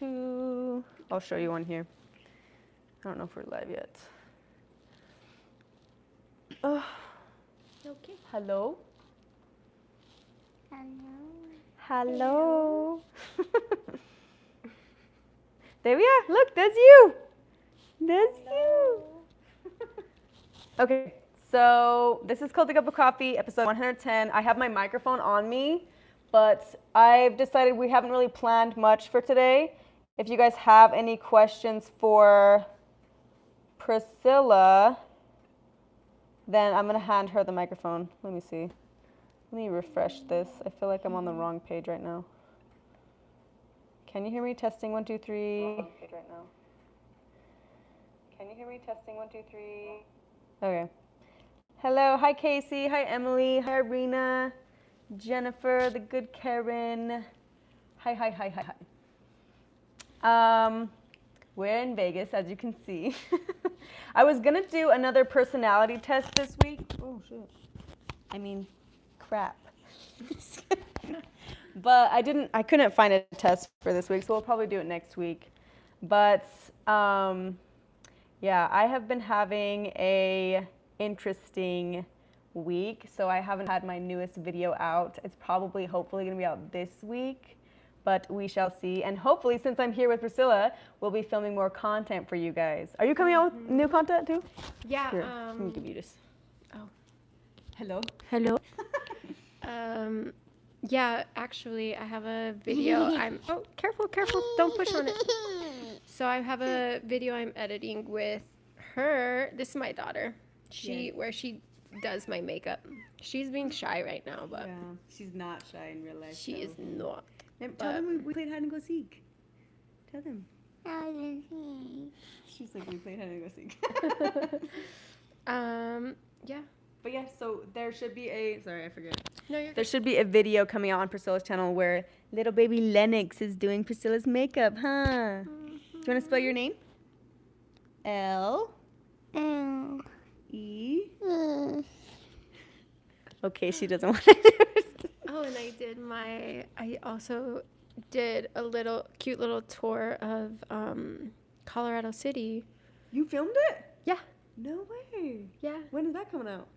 I'll show you one here. I don't know if we're live yet. Okay. Hello? Hello. There we are. Look, that's you. That's you. Okay, so this is Culty Cup of Coffee, episode 110. I have my microphone on me, but I've decided we haven't really planned much for today. If you guys have any questions for Priscilla, then I'm going to hand her the microphone. Let me see. Let me refresh this. I feel like I'm on the wrong page right now. Can you hear me? Testing 1, 2, 3. Wrong page right now. Can you hear me? Testing 1, 2, 3. Okay. Hello. Hi, Casey. Hi, Emily. Hi, Irina. Jennifer, the good Karen. Hi. We're in Vegas, as you can see. I was going to do another personality test this week. Oh, shit. I mean, crap. But I couldn't find a test for this week, so we'll probably do it next week. But, yeah, I have been having a interesting week, so I haven't had my newest video out. It's probably, hopefully, going to be out this week, but we shall see. And hopefully, since I'm here with Priscilla, we'll be filming more content for you guys. Are you coming out with new content too? Yeah. Here, let me give you this. Oh. Hello. Hello. Yeah, actually, I have a video. Careful, don't push on it. So I have a video I'm editing with her. This is my daughter. Where she does my makeup. She's being shy right now, but Yeah, she's not shy in real life. she is not. Tell them we played hide and go seek. Tell them. She's like, we played hide and go seek. Yeah. But yeah, so there should be sorry, I forget. No, you're There should be a video coming out on Priscilla's channel where little baby Lennox is doing Priscilla's makeup, huh? Do you want to spell your name? L. E. Okay, she doesn't want to do it. Oh, and I also did a cute little tour of Colorado City. You filmed it? Yeah. No way. Yeah. When is that coming out?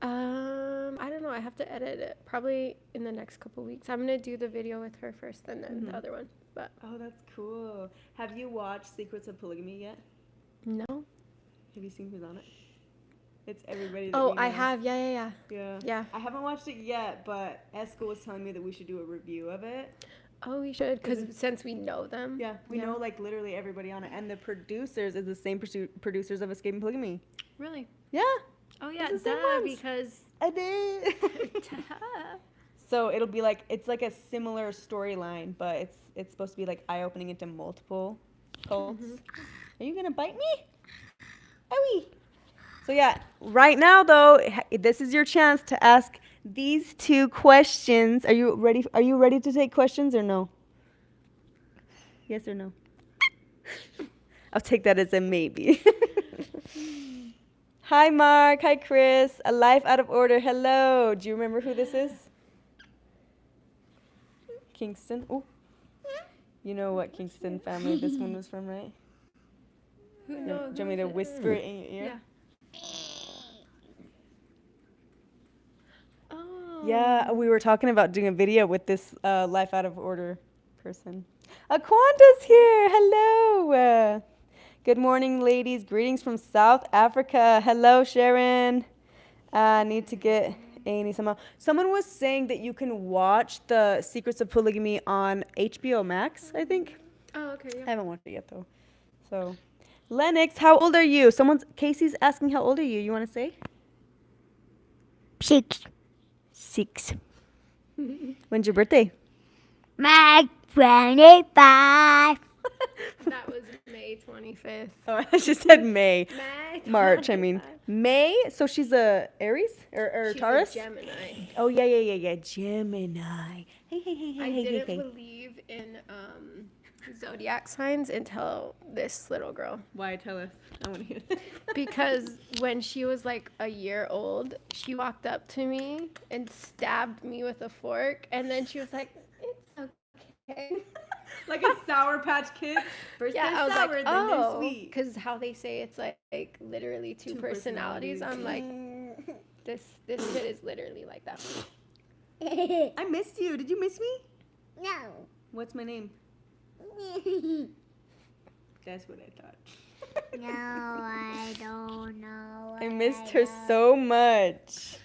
I don't know. I have to edit it probably in the next couple weeks. I'm gonna do the video with her first, and then the other one. But Oh, that's cool. Have you watched Secrets of Polygamy yet? no. Have you seen who's on it? It's everybody. Oh, I have. Yeah. Yeah. I haven't watched it yet, but Esco was telling me that we should do a review of it. Oh, we should, because since we know them. Yeah, we know like literally everybody on it, and the producers is the same producers of Escaping Polygamy. Really? Yeah. Oh yeah, It's the same ones. because. I did. So it'll be like it's like a similar storyline, but it's supposed to be like eye opening into multiple cults. Are you gonna bite me? Owie. So yeah, right now though, this is your chance to ask these 2 questions. Are you ready? Are you ready to take questions or no? Yes or no? I'll take that as a maybe. Hi, Mark. Hi, Chris. A Life Out of Order. Hello. Do you remember who this is? Kingston. Oh. You know what Kingston family this one was from, right? Do you want me to whisper it in your ear? Yeah. Oh. Yeah, we were talking about doing a video with this Life Out of Order person. Aquanda's here. Hello. Good morning, ladies. Greetings from South Africa. Hello, Sharon. I need to get Amy somehow. Someone was saying that you can watch the Secrets of Polygamy on HBO Max, I think. Oh, okay. Yeah. I haven't watched it yet, though. So, Lennox, how old are you? Casey's asking how old are you. You want to say? 6. When's your birthday? My 25. That was May 25th. Oh, I just said May. May March, I mean. May? So she's a Aries? Or She's Taurus? a Gemini. Oh, yeah. Gemini. Hey. I didn't believe in zodiac signs until this little girl. Why? Tell us. I want to hear this. Because when she was like a year old, she walked up to me and stabbed me with a fork. And then she was like, it's okay. Like a Sour Patch Kid. First Yeah, I they're was sour, like, then they're oh, sweet. because how they say it's like literally two personalities. I'm like, this kid is literally like that. I missed you. Did you miss me? No. What's my name? That's what I thought. No, I don't know. I missed her so much.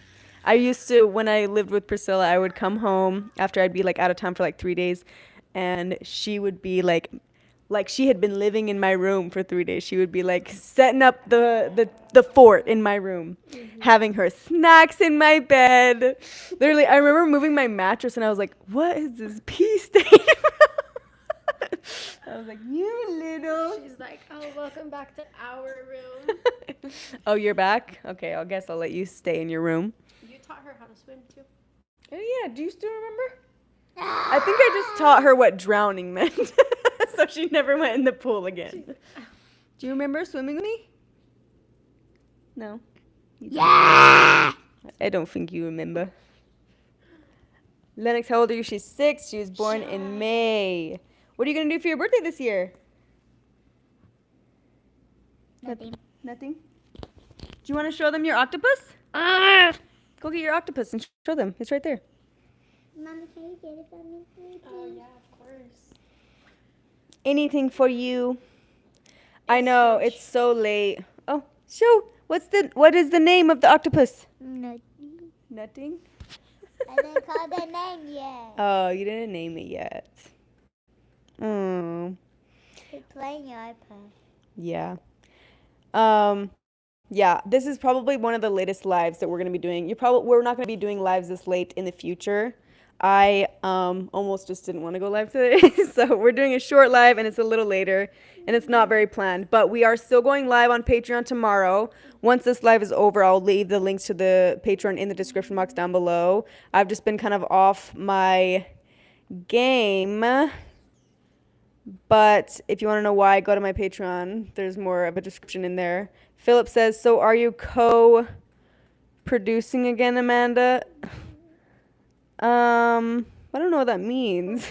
I used to, when I lived with Priscilla, I would come home after I'd be like out of town for like 3 days, and she would be like she had been living in my room for 3 days. She would be like setting up the fort in my room, having her snacks in my bed. Literally, I remember moving my mattress, and I was like, "What is this pee stain?" I was like, "You little." She's like, oh, welcome back to our room. Oh, you're back? Okay, I guess I'll let you stay in your room. You taught her how to swim too. Oh yeah, do you still remember? I think I just taught her what drowning meant, so she never went in the pool again. Do you remember swimming with me? No. Yeah. I don't think you remember. Lennox, how old are you? She's 6. She was born in May. What are you going to do for your birthday this year? Nothing. Nothing? Do you want to show them your octopus? Go get your octopus and show them. It's right there. Mama, can you get it for me, please? Oh yeah, of course. Anything for you. I know, it's so late. Oh, show. What is the name of the octopus? Nothing. Nothing? I didn't call the name yet. Oh, you didn't name it yet. Oh, You're playing your iPad. yeah. Yeah, this is probably one of the latest lives that we're going to be doing. We're not going to be doing lives this late in the future. I almost just didn't want to go live today. So we're doing a short live, and it's a little later, and it's not very planned. But we are still going live on Patreon tomorrow. Once this live is over, I'll leave the links to the Patreon in the description box down below. I've just been kind of off my game. But if you want to know why, go to my Patreon. There's more of a description in there. Philip says, so are you co-producing again, Amanda? I don't know what that means.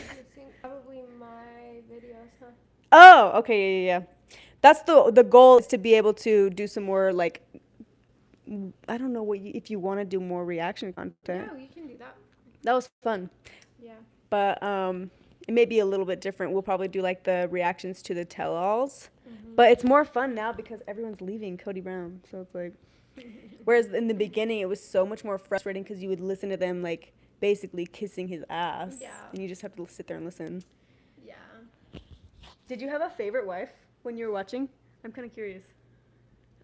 Probably my videos, huh? Oh, okay, yeah. That's the goal, is to be able to do some more, like, I don't know if you want to do more reaction content. Yeah, you can do that. That was fun. Yeah. But it may be a little bit different. We'll probably do like the reactions to the tell-alls. But it's more fun now because everyone's leaving Cody Brown. So it's like, whereas in the beginning it was so much more frustrating because you would listen to them like basically kissing his ass. Yeah. And you just have to sit there and listen. Yeah. Did you have a favorite wife when you were watching? I'm kind of curious.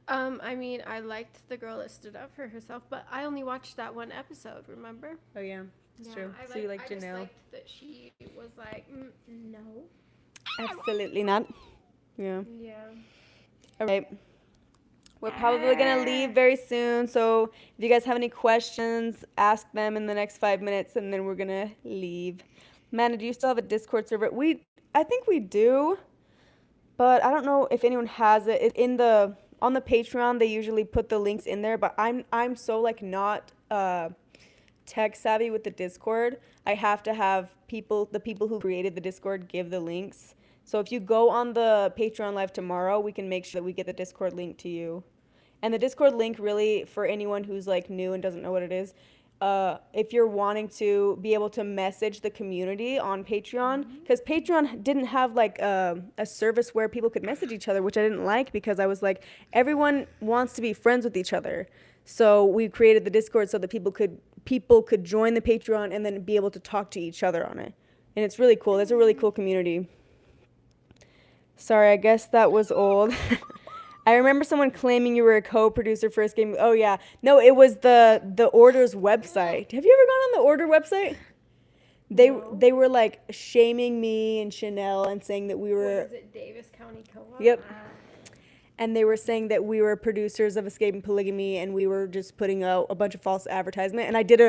I mean, I liked the girl that stood up for herself, but I only watched that one episode, remember? Oh yeah, that's true. I So you like I just Janelle? liked that she was like, no. Absolutely not. Yeah. Yeah. All right. We're probably going to leave very soon. So if you guys have any questions, ask them in the next 5 minutes, and then we're going to leave. Amanda, do you still have a Discord server? I think we do, but I don't know if anyone has it. On the Patreon, they usually put the links in there, but I'm so like not tech savvy with the Discord. I have to have the people who created the Discord give the links. So if you go on the Patreon live tomorrow, we can make sure that we get the Discord link to you. And the Discord link, really, for anyone who's like new and doesn't know what it is, if you're wanting to be able to message the community on Patreon, because Patreon didn't have like a service where people could message each other, which I didn't like, because I was like, everyone wants to be friends with each other. So we created the Discord so that people could join the Patreon and then be able to talk to each other on it. And it's really cool. It's a really cool community. Sorry, I guess that was old. I remember someone claiming you were a co-producer for a game. Oh yeah, no, it was the Order's website. Have you ever gone on the Order website? They were like shaming me and Chanel and saying that we were. What is it, Davis County Co-op? Yep. And they were saying that we were producers of Escape and Polygamy, and we were just putting out a bunch of false advertisement. And I did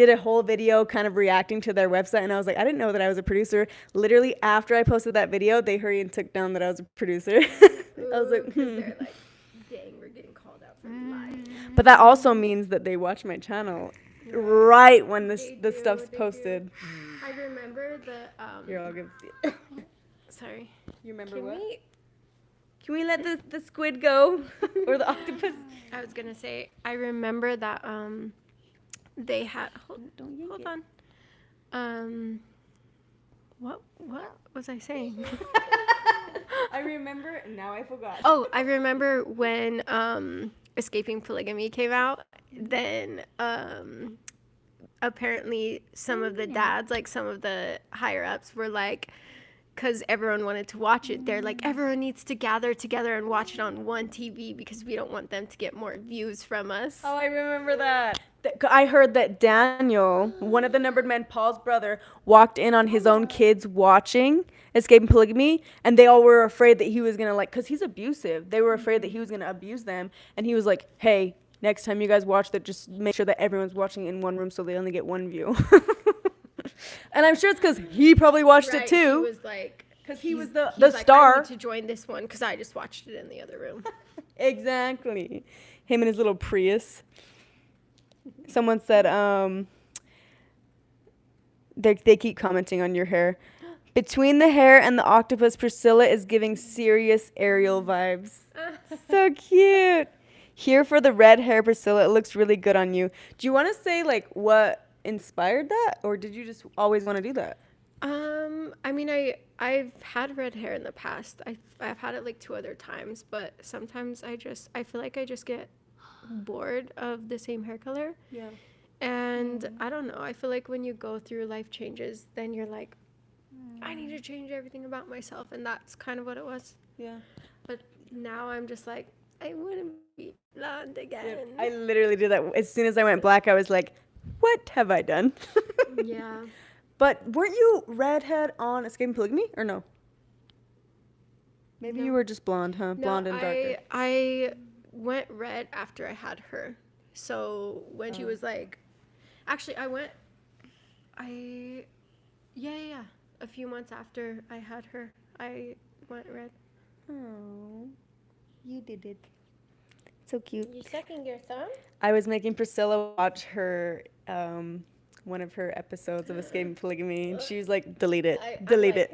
a whole video kind of reacting to their website, and I was like, I didn't know that I was a producer. Literally after I posted that video, they hurried and took down that I was a producer. I was like, They're like, dang, we're getting called out for lies. But that also means that they watch my channel right when the stuff's they do. posted. I remember the Here, I'll give it to you. sorry. You remember Can what? we? Can we let the squid go? Or the octopus? I was gonna say I remember that they had. Don't yank Hold it. on. What was I saying? I remember, now I forgot. Oh, I remember when Escaping Polygamy came out. Then apparently some of the dads, like some of the higher ups, were like, because everyone wanted to watch it, they're like, everyone needs to gather together and watch it on one TV because we don't want them to get more views from us. Oh, I remember that. I heard that Daniel, one of the numbered men, Paul's brother, walked in on his own kids watching Escaping Polygamy, and they all were afraid that he was going to, like, because he's abusive. They were afraid that he was going to abuse them, and he was like, hey, next time you guys watch that, just make sure that everyone's watching in one room so they only get one view. And I'm sure it's because he probably watched it too. He was like, Because he was the like, star. I need to join this one because I just watched it in the other room. Exactly. Him and his little Prius. Someone said, they keep commenting on your hair. Between the hair and the octopus, Priscilla is giving serious Ariel vibes. So cute. Here for the red hair, Priscilla. It looks really good on you. Do you want to say, like, what inspired that? Or did you just always want to do that? I mean, I've had red hair in the past. I've had it like 2 other times, but sometimes I feel like I just get bored of the same hair color. Yeah. And I don't know. I feel like when you go through life changes, then you're like, I need to change everything about myself, and that's kind of what it was. Yeah. But now I'm just like, I wouldn't be blonde again. I literally did that. As soon as I went black, I was like, what have I done? Yeah. But weren't you redhead on Escaping Polygamy, or no? Maybe No. you were just blonde, huh? Blonde and darker. I went red after I had her. So when she was like, actually, yeah. A few months after I had her, I went red. Oh, you did it. So cute. You sucking your thumb? I was making Priscilla watch her, one of her episodes of Escaping Polygamy, and she was like, delete it, delete it.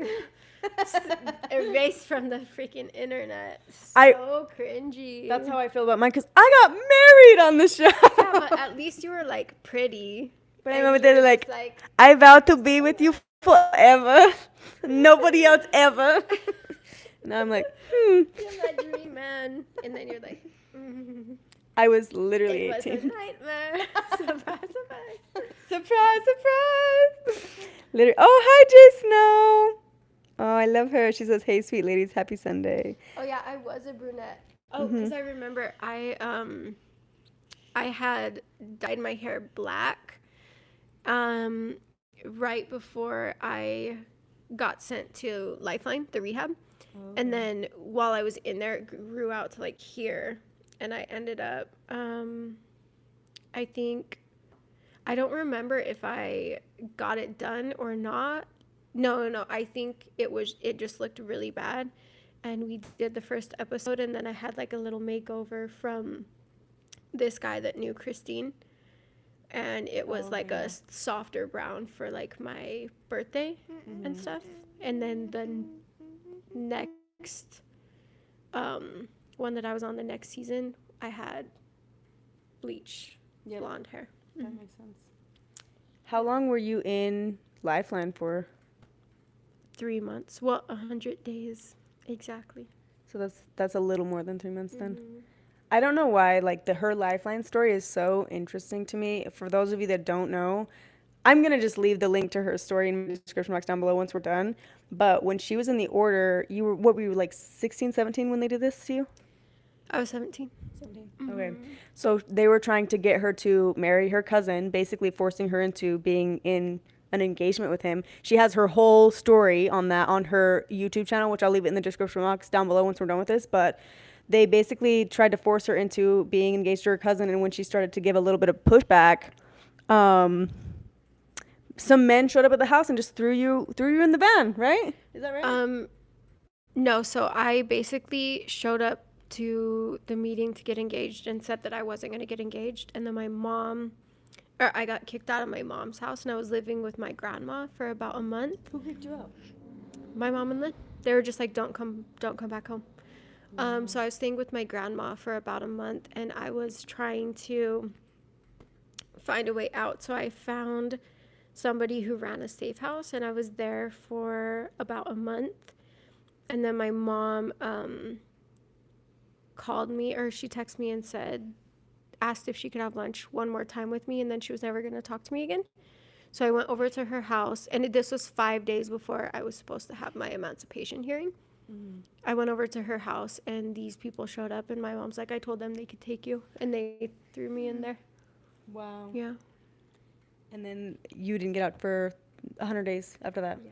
Erased from the freaking internet. So I- cringy. That's how I feel about mine, because I got married on the show. Yeah, but at least you were like pretty. But I And remember you they're were like, just I vow to be with you forever. Nobody else ever. And I'm like, you're my dream man. And then you're like, I was literally it was 18. a nightmare. Surprise, surprise. Surprise, surprise. Literally. Oh, hi, J Snow. Oh, I love her. She says, hey, sweet ladies, happy Sunday. Oh yeah, I was a brunette. Oh, because I remember I had dyed my hair black right before I got sent to Lifeline, the rehab. And then while I was in there, it grew out to like here. And I ended up, I think, I don't remember if I got it done or not. No. I think it just looked really bad. And we did the first episode, and then I had like a little makeover from this guy that knew Christine. And it was a softer brown for like my birthday and stuff. And then the next one that I was on the next season, I had bleach blonde hair. That makes sense. How long were you in Lifeline for? 3 months. Well, 100 days. Exactly. So that's a little more than 3 months then. I don't know why, like, her Lifeline story is so interesting to me. For those of you that don't know, I'm going to just leave the link to her story in the description box down below once we're done. But when she was in the order, were you like 16, 17 when they did this to you? I was 17. 17. Okay. So they were trying to get her to marry her cousin, basically forcing her into being in an engagement with him. She has her whole story on that on her YouTube channel, which I'll leave it in the description box down below once we're done with this. But they basically tried to force her into being engaged to her cousin, and when she started to give a little bit of pushback, some men showed up at the house and just threw you in the van, right? Is that right? No, so I basically showed up to the meeting to get engaged and said that I wasn't going to get engaged, and then I got kicked out of my mom's house, and I was living with my grandma for about a month. Who kicked you out? My mom and Lynn. They were just like, don't come back home. So I was staying with my grandma for about a month, and I was trying to find a way out. So I found somebody who ran a safe house, and I was there for about a month. And then my mom called me, or she texted me and asked if she could have lunch one more time with me, and then she was never going to talk to me again. So I went over to her house, and this was 5 days before I was supposed to have my emancipation hearing. I went over to her house, and these people showed up, and my mom's like, I told them they could take you, and they threw me in there. Wow. Yeah. And then you didn't get out for 100 days after that. Yeah.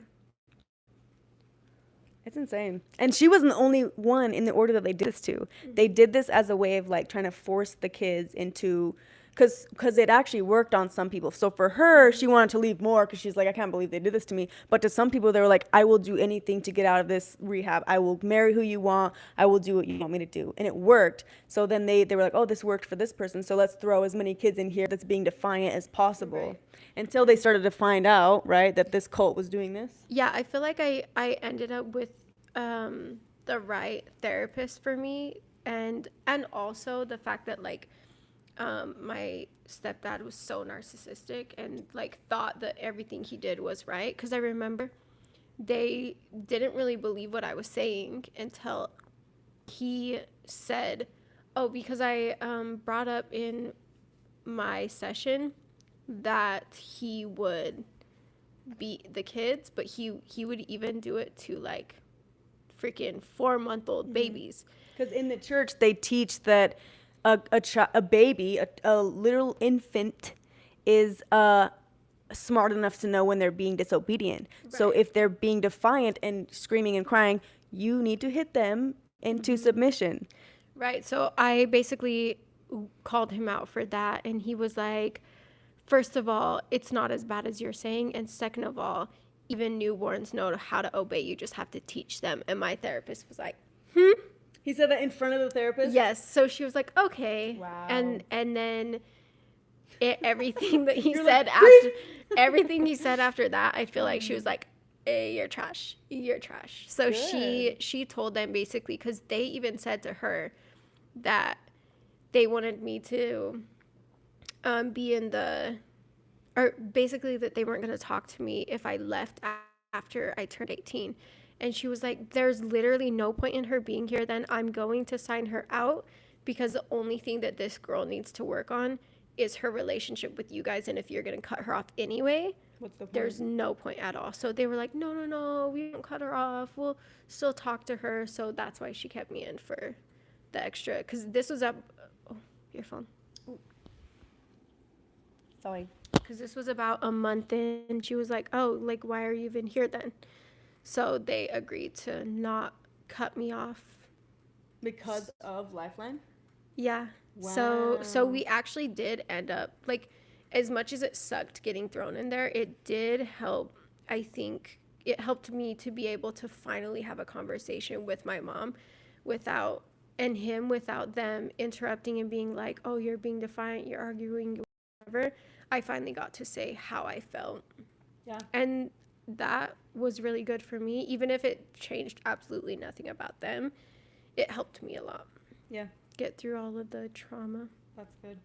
It's insane. And she wasn't the only one in the order that they did this to. Mm-hmm. They did this as a way of like trying to force the kids into, because it actually worked on some people. So for her, she wanted to leave more because she's like, I can't believe they did this to me. But to some people, they were like, I will do anything to get out of this rehab. I will marry who you want. I will do what you want me to do. And it worked. So then they were like, oh, this worked for this person. So let's throw as many kids in here that's being defiant as possible. Right. Until they started to find out, right, that this cult was doing this. Yeah, I feel like I ended up with the right therapist for me. And also the fact that, like, my stepdad was so narcissistic and like thought that everything he did was right. Because I remember they didn't really believe what I was saying until he said, oh, because I brought up in my session that he would beat the kids, but he would even do it to like freaking 4-month-old babies. Because in the church they teach that a baby, a little infant, is smart enough to know when they're being disobedient. Right. So if they're being defiant and screaming and crying, you need to hit them into submission. Right. So I basically called him out for that, and he was like, first of all, it's not as bad as you're saying, and second of all, even newborns know how to obey. You just have to teach them. And my therapist was like, He said that in front of the therapist? Yes. So she was like, okay. Wow. And then everything that he said like, everything he said after that, I feel like she was like, hey, you're trash. You're trash. So she told them basically, because they even said to her that they wanted me to be in or basically that they weren't going to talk to me if I left after I turned 18. And she was like, there's literally no point in her being here then. I'm going to sign her out because the only thing that this girl needs to work on is her relationship with you guys. And if you're going to cut her off anyway, what's the point? There's no point at all. So they were like, no, we won't cut her off. We'll still talk to her. So that's why she kept me in for the extra. Because this was your phone. Sorry. Because this was about a month in. And she was like, oh, like, why are you even here then? So they agreed to not cut me off. Because of Lifeline? Yeah. Wow. So we actually did end up, like, as much as it sucked getting thrown in there, it did help. I think it helped me to be able to finally have a conversation with my mom without them interrupting and being like, oh, you're being defiant, you're arguing, whatever. I finally got to say how I felt. Yeah. And that was really good for me. Even if it changed absolutely nothing about them, it helped me a lot. Yeah. Get through all of the trauma. That's good.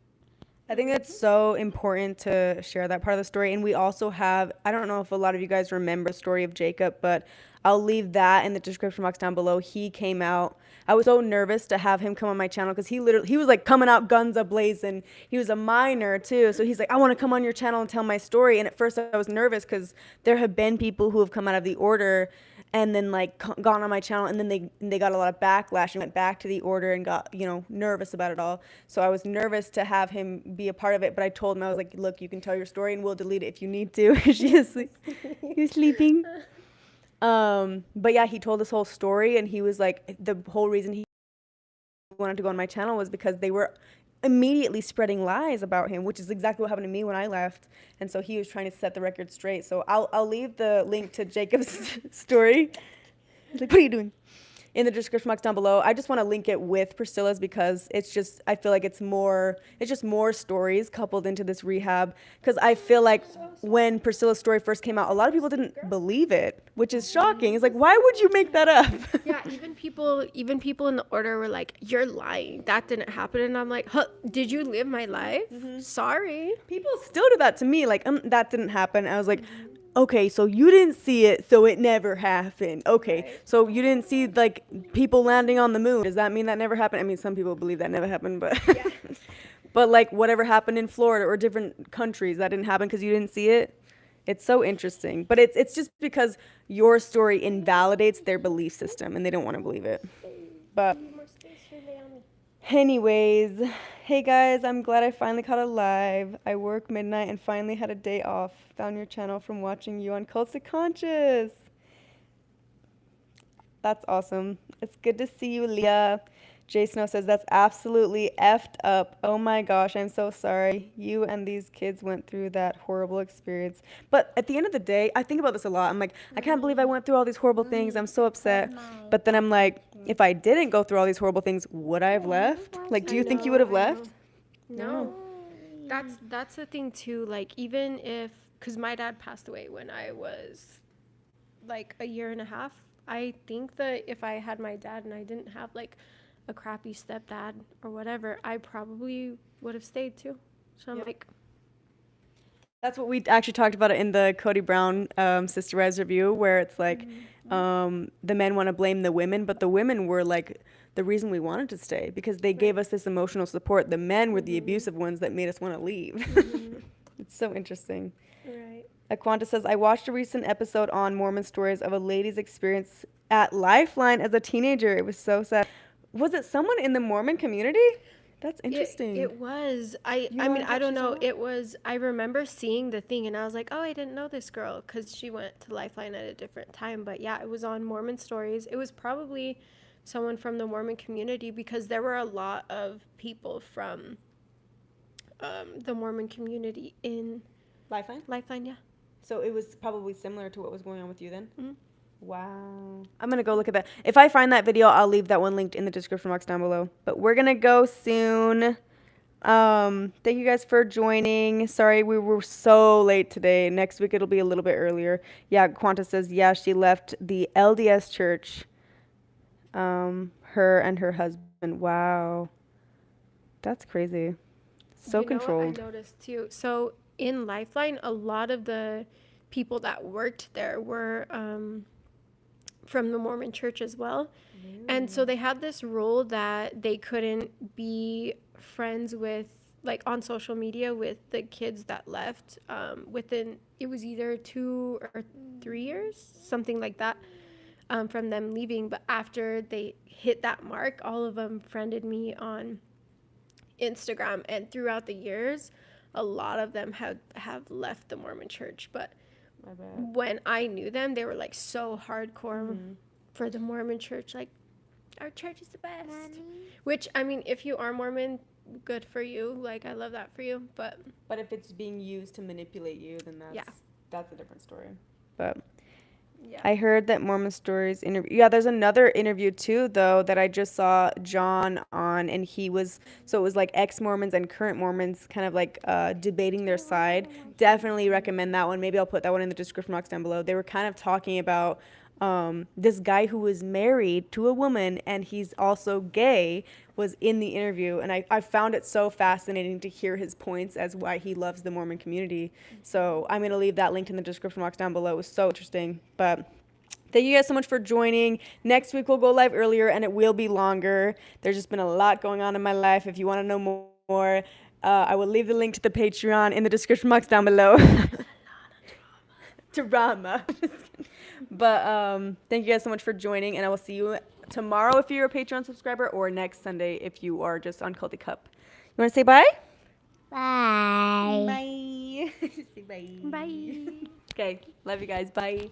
I think it's so important to share that part of the story. And we also have, I don't know if a lot of you guys remember the story of Jacob, but I'll leave that in the description box down below. He came out. I was so nervous to have him come on my channel because he was like coming out guns a-blazing. He was a minor too. So he's like, I want to come on your channel and tell my story. And at first I was nervous because there have been people who have come out of the order and then like gone on my channel, and then they got a lot of backlash and went back to the order and got, nervous about it all. So I was nervous to have him be a part of it, but I told him, I was like, look, you can tell your story and we'll delete it if you need to. She is like, you're sleeping. But yeah, he told this whole story, and he was like, the whole reason he wanted to go on my channel was because they were immediately spreading lies about him, which is exactly what happened to me when I left. And so he was trying to set the record straight. So I'll leave the link to Jacob's story. He's like, what are you doing? in the description box down below. I just want to link it with Priscilla's because it's just, I feel like it's just more stories coupled into this rehab. Because I feel like when Priscilla's story first came out, a lot of people didn't believe it, which is shocking. It's like, why would you make that up? Yeah, even people in the order were like, "You're lying. That didn't happen." And I'm like, "Huh, did you live my life? Sorry." People still do that to me, like, that didn't happen. I was like, okay, so you didn't see it, so it never happened. Okay, Right. so you didn't see, like, people landing on the moon. Does that mean that never happened? I mean, some people believe that never happened, but but like whatever happened in Florida or different countries, that didn't happen because you didn't see it. It's so interesting, but it's just because your story invalidates their belief system and they don't want to believe it. But anyways, hey guys, I'm glad I finally caught a live. I work midnight and finally had a day off. Found your channel from watching you on Culty Conscious. That's awesome. It's good to see you, Leah. Jay Snow says, that's absolutely effed up. Oh my gosh, I'm so sorry. You and these kids went through that horrible experience. But at the end of the day, I think about this a lot. I'm like, I can't believe I went through all these horrible things. I'm so upset. But then I'm like, if I didn't go through all these horrible things, would I have left? Like, do you think you would have left? No. That's the thing too. Like, even if, because my dad passed away when I was like a year and a half. I think that if I had my dad and I didn't have like a crappy stepdad or whatever, I probably would have stayed too. So I'm like, that's what we actually talked about it in the Cody Brown Sister Res review, where it's like the men want to blame the women, but the women were like the reason we wanted to stay because they gave us this emotional support. The men were the abusive ones that made us want to leave. It's so interesting. right. Aquanta says, I watched a recent episode on Mormon stories of a lady's experience at Lifeline as a teenager. It was so sad. Was it someone in the Mormon community? That's interesting. It was. I mean, I don't know. It was. I remember seeing the thing, and I was like, "Oh, I didn't know this girl," because she went to Lifeline at a different time. But yeah, it was on Mormon Stories. It was probably someone from the Mormon community because there were a lot of people from the Mormon community in Lifeline? Lifeline. Yeah. So it was probably similar to what was going on with you then? Mm-hmm. Wow. I'm going to go look at that. If I find that video, I'll leave that one linked in the description box down below. But we're going to go soon. Thank you guys for joining. Sorry we were so late today. Next week it'll be a little bit earlier. Yeah, Quanta says, yeah, she left the LDS church. Her and her husband. Wow. That's crazy. So controlled. What I noticed too. So in Lifeline, a lot of the people that worked there were from the Mormon church as well. And so they had this rule that they couldn't be friends with, like on social media with the kids that left within, it was either 2 or 3 years, something like that, from them leaving. But after they hit that mark, all of them friended me on Instagram. And throughout the years, a lot of them have left the Mormon church. But when I knew them, they were like so hardcore for the Mormon church. Like, our church is the best. Which, I mean, if you are Mormon, good for you. Like, I love that for you. But if it's being used to manipulate you, then that's a different story. But yeah. I heard that Mormon Stories interview. Yeah, there's another interview too, though, that I just saw John on, and it was like ex-Mormons and current Mormons kind of like debating their side. Definitely recommend that one. Maybe I'll put that one in the description box down below. They were kind of talking about this guy who was married to a woman and he's also gay was in the interview, and I found it so fascinating to hear his points as why he loves the Mormon community. So I'm going to leave that linked in the description box down below. It was so interesting. But thank you guys so much for joining. Next week we'll go live earlier and it will be longer. There's just been a lot going on in my life. If you want to know more, I will leave the link to the Patreon in the description box down below. Drama. But thank you guys so much for joining, and I will see you tomorrow if you're a Patreon subscriber, or next Sunday if you are just on Culty Cup. You want to say bye? Bye. Bye. Say bye. Bye. Okay, love you guys. Bye.